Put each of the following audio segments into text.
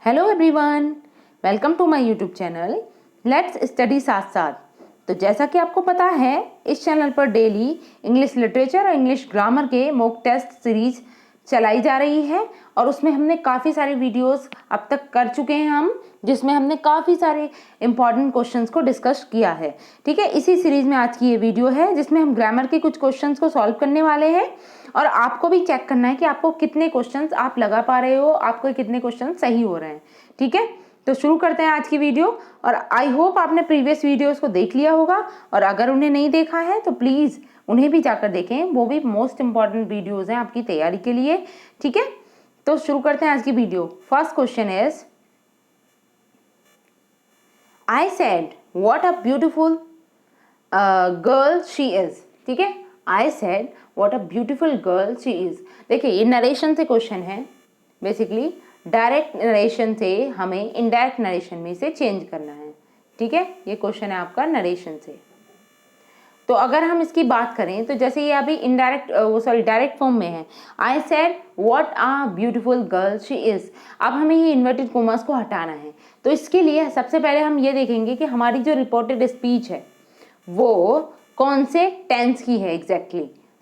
Hello everyone, welcome to my YouTube channel let's study साथ साथ। तो जैसा कि आपको पता है, इस चैनल पर डेली इंग्लिश लिटरेचर और इंग्लिश ग्रामर के मॉक टेस्ट सीरीज चलाई जा रही है और उसमें हमने काफ़ी सारे वीडियोस अब तक कर चुके हैं हम, जिसमें हमने काफ़ी सारे इंपॉर्टेंट क्वेश्चंस को डिस्कस किया है। ठीक है, इसी सीरीज में आज की ये वीडियो है जिसमें हम ग्रामर के कुछ क्वेश्चंस को सॉल्व करने वाले हैं और आपको भी चेक करना है कि आपको कितने क्वेश्चंस आप लगा पा रहे हो, आपको कितने क्वेश्चन सही हो रहे हैं। ठीक है, तो शुरू करते हैं आज की वीडियो। और आई होप आपने प्रीवियस वीडियोस को देख लिया होगा और अगर उन्हें नहीं देखा है तो प्लीज़ उन्हें भी जाकर देखें, वो भी मोस्ट इंपॉर्टेंट वीडियोज़ हैं आपकी तैयारी के लिए। ठीक है, तो शुरू करते हैं आज की video. First question is, I said what a beautiful girl she is. ठीक है, I said what a beautiful girl she is. देखिए, ये नरेशन से क्वेश्चन है। बेसिकली डायरेक्ट नरेशन से हमें इनडायरेक्ट नरेशन में से चेंज करना है। ठीक है, ये क्वेश्चन है आपका नरेशन से। तो अगर हम इसकी बात करें तो जैसे ये अभी इनडायरेक्ट डायरेक्ट फॉर्म में है, I said what a beautiful girl she is. अब हमें ये इन्वर्टेड कॉमास को हटाना है। तो इसके लिए सबसे पहले हम ये देखेंगे कि हमारी जो रिपोर्टेड स्पीच है वो कौन से टेंस की है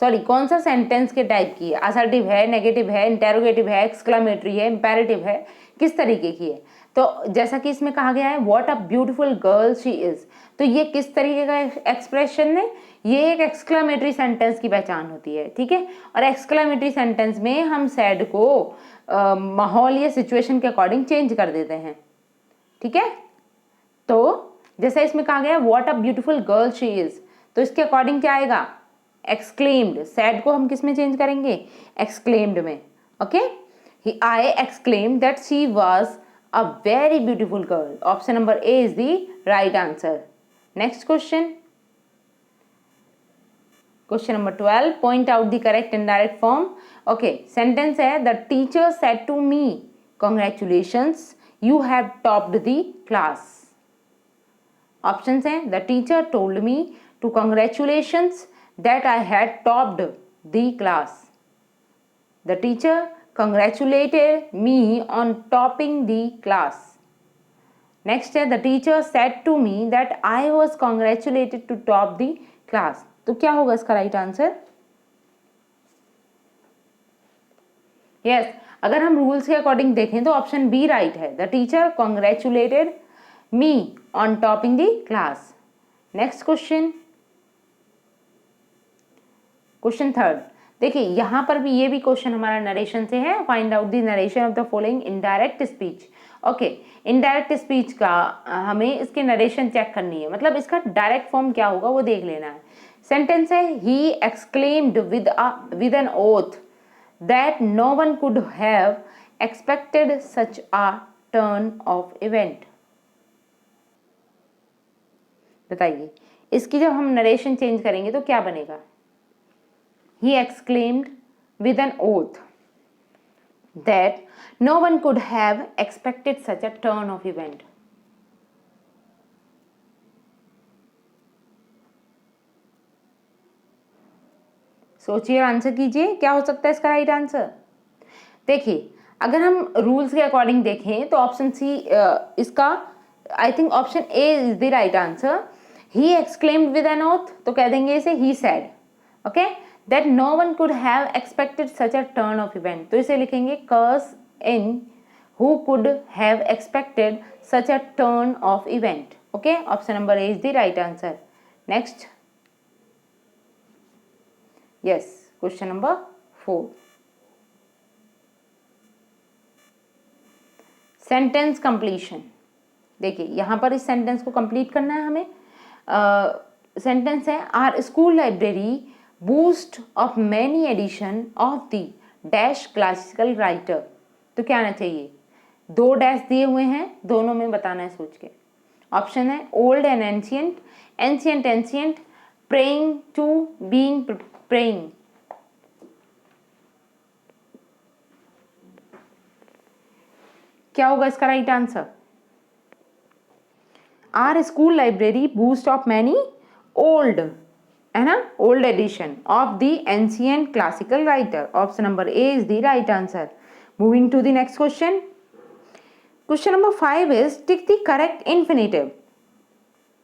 कौन सा सेंटेंस के टाइप की है। असर्टिव है, नेगेटिव है, इंटेरोगेटिव है, एक्सक्लेमेटरी है, इंपेरेटिव है, किस तरीके की है। तो जैसा कि इसमें कहा गया है what a beautiful girl she is, तो ये किस तरीके का एक्सप्रेशन है, ये एक एक्सक्लेमेटरी सेंटेंस की पहचान होती है। ठीक है, और एक्सक्लेमेटरी सेंटेंस में हम सैड को माहौल या सिचुएशन के अकॉर्डिंग चेंज कर देते हैं। ठीक है, तो जैसे इसमें कहा गया what a beautiful girl she is, तो इसके अकॉर्डिंग क्या आएगा, एक्सक्लेम्ड। सैड को हम किस में चेंज करेंगे, एक्सक्लेम्ड में। Okay, I exclaimed that she was a very beautiful girl. Option number A is the right answer. Next question, question number 12, point out the correct indirect form. Okay, sentence है the teacher said to me congratulations you have topped the class. Options हैं, the teacher told me to congratulations that I had topped the class. The teacher congratulated me on topping the class. Next है, the teacher said to me that I was congratulated to top the class. तो क्या होगा इसका right answer? Yes, अगर हम rules के according देखें तो ऑप्शन बी राइट है, the teacher congratulated me on topping the class. Next question, question third. देखिए, यहां पर भी ये भी क्वेश्चन हमारा नरेशन से है। Find out the narration of the following indirect speech. Okay, indirect speech का हमें इसके नरेशन चेक करनी है, मतलब इसका डायरेक्ट फॉर्म क्या होगा वो देख लेना है। सेंटेंस है, he exclaimed with an oath that no one could have expected such a turn of event. बताइए, इसकी जब हम नरेशन चेंज करेंगे तो क्या बनेगा? He exclaimed with an oath that no one could have expected such a turn of event. सोचिए, answer कीजिए, क्या हो सकता है इसका राइट आंसर? देखिए, अगर हम रूल्स के अकॉर्डिंग देखें तो ऑप्शन सी इसका, I think option A is the right answer. He exclaimed with an oath, तो कह देंगे इसे he said. Okay, that no one could have expected such a turn of event, तो इसे लिखेंगे cause in who could have expected such a turn of event. Okay, option number A is the right answer. Next, yes, question number 4, sentence completion। देखिए, यहाँ पर इस sentence को complete करना है हमें। सेंटेंस है, our school library boost of many edition of the dash classical writer. तो क्या आना चाहिए? 2 डैश दिए हुए हैं, दोनों में बताना है सोच के। ऑप्शन है old and ancient, ancient ancient, praying to, being praying. क्या होगा इसका right answer? Our school library boost of many old, है ना, old edition of the ancient classical writer. Option number A is the right answer. Moving to the next question, Question number 5 is tick the correct infinitive.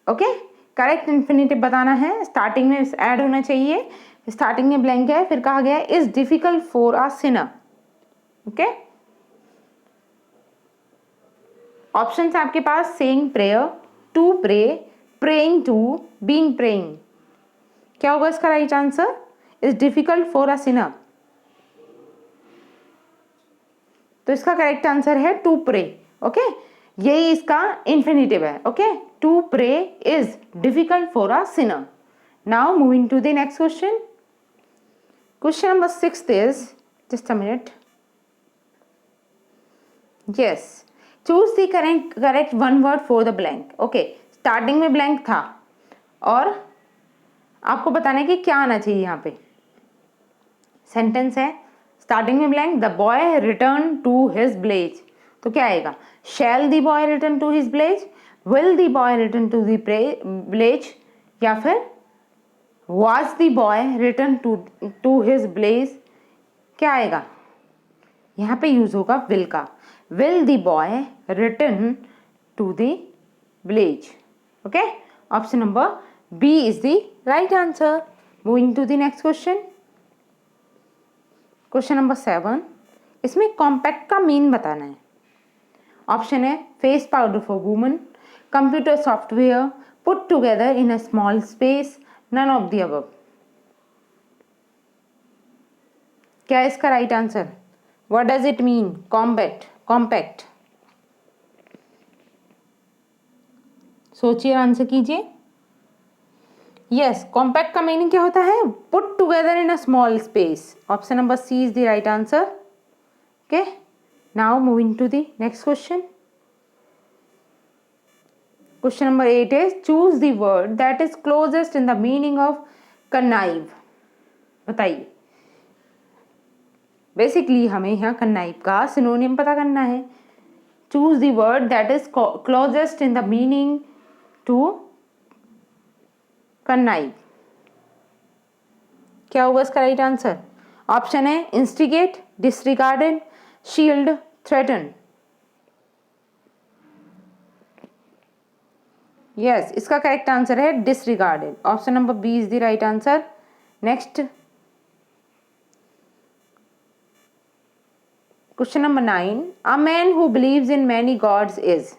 Okay, correct infinitive बताना है, starting में add होना चाहिए, starting में blank है, फिर कहा गया है is difficult for a sinner. Okay, option है आपके पास saying prayer, to pray, praying to, being praying. क्या होगा इसका right answer? Is difficult for a sinner. तो इसका करेक्ट आंसर है टू प्रे. ओके, यही इसका इन्फिनेटिव है. Okay, to pray is difficult for a sinner. Now moving to the next question. Question number 6 is, just a minute, yes, choose the correct one word for the blank. Okay, starting में blank था और आपको बताना है कि क्या आना चाहिए. यहाँ पे सेंटेंस है, स्टार्टिंग में blank, the boy return to his village. तो क्या आएगा? Shall the boy return to his village, will the boy return to the village, या फिर was the boy return to his village. क्या आएगा? यहाँ पे यूज होगा विल का. Will the boy return to the village. Okay, option number B is the right answer. Moving to the next question. Question number 7, इसमें compact का mean बताना है. ऑप्शन है face powder for women, computer software, put together in a small space, none of the above. क्या है इसका right answer? What does it mean compact? Compact सोचिए, answer कीजिए. यस, कॉम्पैक्ट का मीनिंग क्या होता है? Put together in a small space. Option number C is the right answer. Okay, now moving to the next question. Question number 8 is choose the word that is closest in the meaning of connive. बताइए. Basically हमें यहाँ कन्नाइव का synonym पता करना है. Choose the word that is closest in the meaning to connive. क्या होगा इसका राइट आंसर? ऑप्शन है instigate, disregarded, shield, threaten. Yes, इसका करेक्ट आंसर है disregarded. Option number B is the right answer. Next question number 9, a man who believes in many gods is.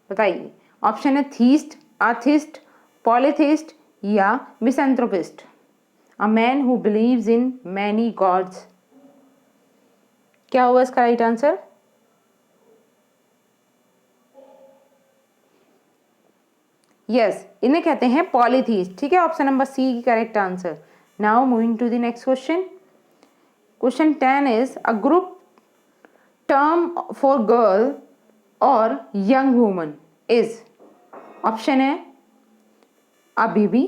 बताइए. Option है theist, atheist, polytheist या misanthropist. A man who believes in many gods. क्या होगा इसका right answer? Yes, इन्हें कहते हैं पॉलीथीस्ट. ठीक है, ऑप्शन नंबर सी की correct answer. Now moving to the next question. Question 10 is a group term for girl or young woman is. Option है a bevy,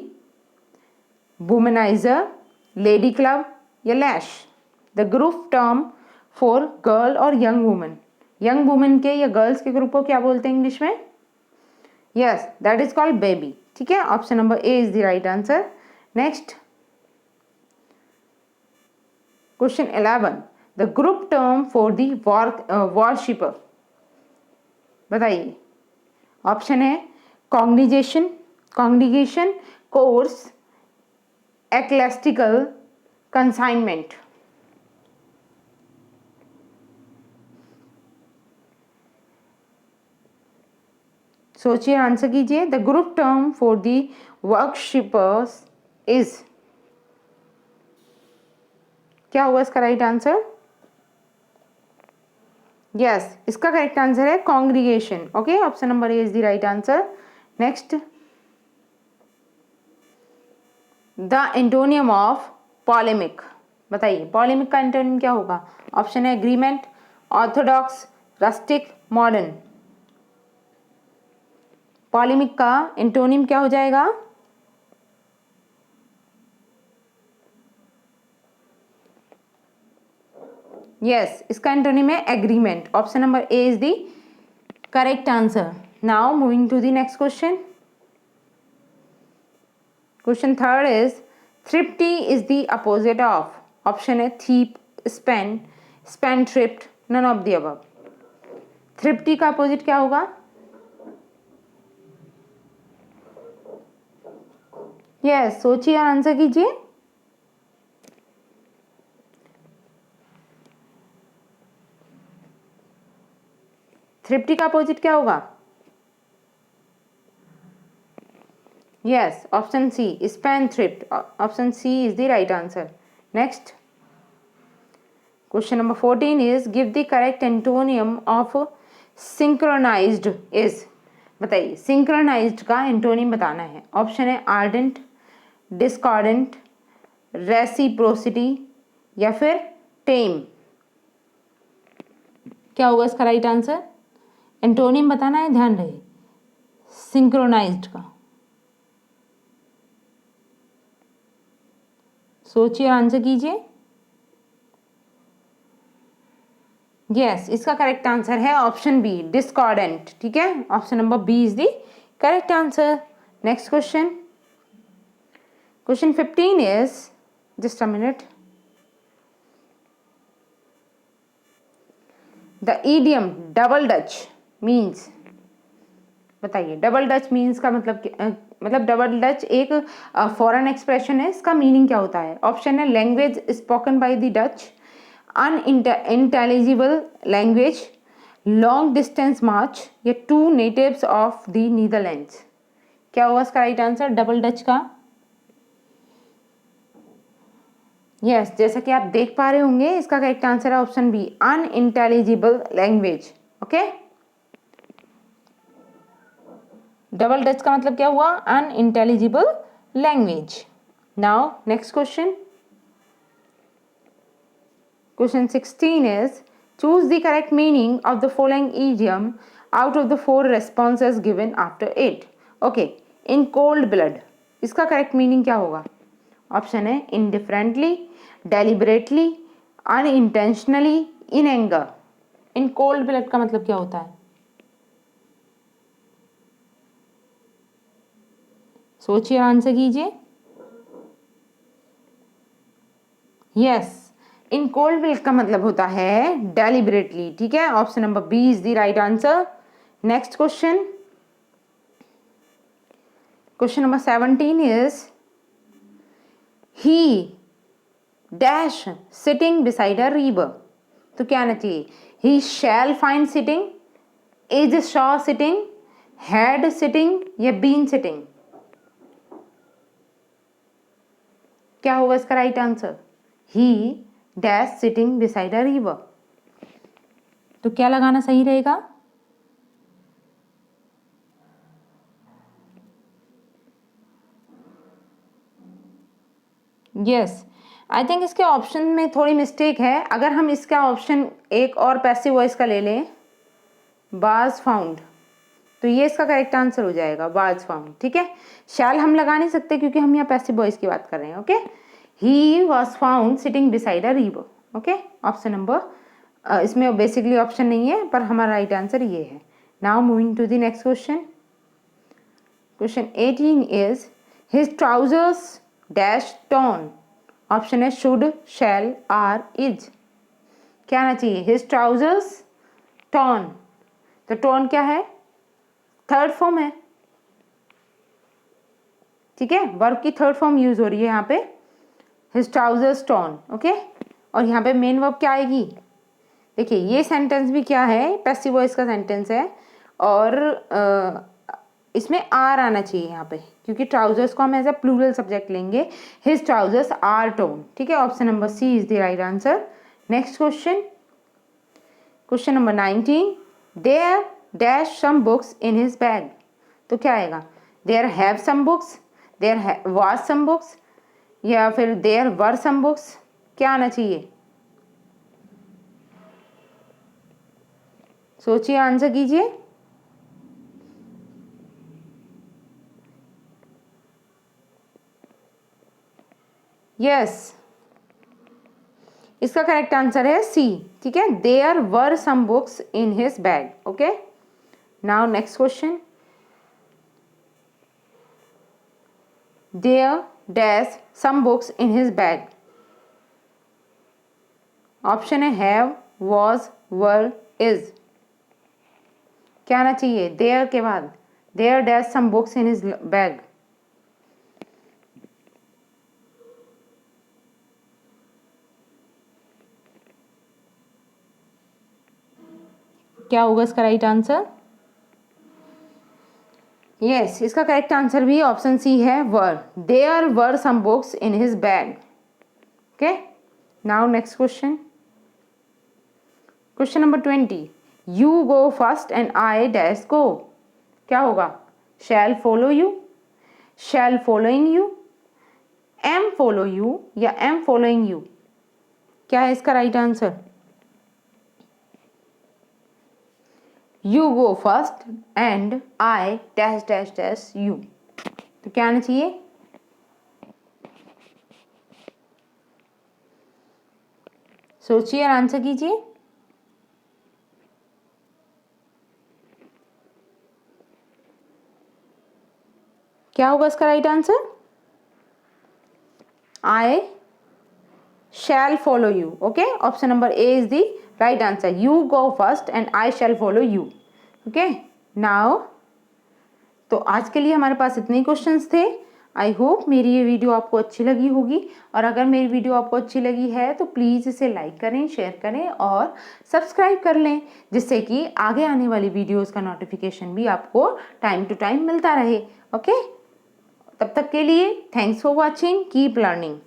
womanizer, lady club या lash. The group term for girl or young woman. Young woman के या girls के group को क्या बोलते हैं English में? Yes, that is called bevy. ठीक है, option number A is the right answer. Next question 11, the group term for the worshipper. बताइए. ऑप्शन है कॉन्ग्रीगेशन, कोर्स, एक्लेस्टिकल, कंसाइनमेंट. सोचिए, आंसर कीजिए. The group term for the worshippers is. क्या होगा इसका right answer? Yes, इसका correct answer है congregation. Okay, option number A is the right answer. Next, the antonym of polemic. बताइए, पॉलेमिक का antonym क्या होगा? ऑप्शन है agreement, orthodox, rustic, modern. Polemic का एंटोनियम क्या हो जाएगा? यस, इसका एंटोनिम है agreement. Option number A is the correct answer. Now moving to the next question. Question 3 is thrifty is the opposite of. Option है thief, spend, spendthrift, none of the above. Thrifty का opposite क्या होगा? Yes, सोचिए और answer कीजिए। Thrifty का opposite क्या होगा? Yes, option C, spendthrift. Option C is the right answer. Next question number 14 is give the correct antonym of synchronized is. बताइए, सिंक्रोनाइज्ड का एंटोनियम बताना है। ऑप्शन है आर्डेंट, डिस्कॉर्डेंट, रेसिप्रोसिटी या फिर टेम। क्या होगा इसका राइट आंसर? एंटोनियम बताना है, ध्यान रहे, सिंक्रोनाइज्ड का। सोचिए, आंसर कीजिए। यस, इसका करेक्ट आंसर है ऑप्शन बी, डिस्कॉर्डेंट। ठीक है, option number B is the correct answer. Next question, question 15 is, just a minute, the idiom double Dutch means. बताइए, डबल डच मीन्स का मतलब डबल डच एक foreign expression है, इसका meaning क्या होता है? ऑप्शन है language spoken by the Dutch, unintelligible language, long distance march या two natives of the Netherlands. क्या होगा इसका राइट आंसर डबल डच का? यस, जैसा कि आप देख पा रहे होंगे, इसका करेक्ट आंसर है option B, unintelligible language. Okay, double Dutch का मतलब क्या हुआ? Unintelligible language. Now next question, question 16 is choose the correct meaning of the following idiom out of the four responses given after it. Okay, in cold blood, इसका correct meaning क्या होगा? Option है indifferently, deliberately, unintentionally, in anger. in cold blood का मतलब क्या होता है? सोचिए, आंसर कीजिए। यस, इन कोल्ड ब्लड का मतलब होता है डेलिबरेटली। ठीक है, option number B is the right answer. Next question, question number 17 is he dash sitting beside a river. तो क्या आना चाहिए? He shall find sitting, is saw sitting, had sitting या बीन सिटिंग। क्या होगा इसका right answer? He dash sitting beside a river. तो क्या लगाना सही रहेगा? यस, आई थिंक इसके ऑप्शन में थोड़ी मिस्टेक है। अगर हम इसका ऑप्शन एक और पैसिव वॉइस का ले लें, बाज फाउंड, तो ये इसका करेक्ट आंसर हो जाएगा, बाज फाउंड। ठीक है, शैल हम लगा नहीं सकते क्योंकि हम यहाँ पैसिव वॉइस की बात कर रहे हैं। Okay, he was found sitting beside a river. Okay, option number, इसमें बेसिकली ऑप्शन नहीं है पर हमारा राइट आंसर ये है। Now moving to the next question, question 18 is his trousers dash torn. Option है शुड, शैल, आर, इज। क्या आना चाहिए? His trousers torn. तो टॉन क्या है? थर्ड फॉर्म है। ठीक है, वर्ब की थर्ड फॉर्म यूज हो रही है यहाँ पे, हिज ट्राउजर्स टॉन। ओके, और यहाँ पे मेन वर्ब क्या आएगी? देखिए, ये सेंटेंस भी क्या है? पैसिव वॉइस का सेंटेंस है और इसमें आर आना चाहिए यहाँ पे क्योंकि ट्राउजर्स को हम एज अ प्लूरल सब्जेक्ट लेंगे। His trousers are torn. ठीक है, option number C is the right answer. Next question, question number 19, there dash some books in his bag. तो क्या आएगा? There have some books, there was some books या फिर there were some books. क्या आना चाहिए? सोचिए, आंसर कीजिए। यस, इसका करेक्ट आंसर है सी। ठीक है, there were some books in his bag. Okay, now next question, there dash some books in his bag. Option है हैव, वॉज, वर, इज। क्या आना चाहिए? देयर के बाद there dash some books in his bag. क्या होगा इसका right answer? Yes, इसका करेक्ट आंसर भी ऑप्शन सी है, were. There were some books in his bag. Okay, now next question. Question number 20, you go first and I dash go. क्या होगा? Shall follow you, shall following you, am follow you या am following you? क्या है इसका right answer? You go first and I dash dash dash you. तो क्या आना चाहिए? सोचिए और आंसर कीजिए। क्या होगा इसका right answer? I shall follow you. Okay, option number A is the right answer. You go first and I shall follow you. Okay, now तो आज के लिए हमारे पास इतने ही क्वेश्चंस थे। आई होप मेरी ये वीडियो आपको अच्छी लगी होगी, और अगर मेरी वीडियो आपको अच्छी लगी है तो प्लीज़ इसे लाइक करें, शेयर करें और सब्सक्राइब कर लें, जिससे कि आगे आने वाली वीडियोस का नोटिफिकेशन भी आपको टाइम टू टाइम मिलता रहे। ओके, तब तक के लिए thanks for watching, keep learning.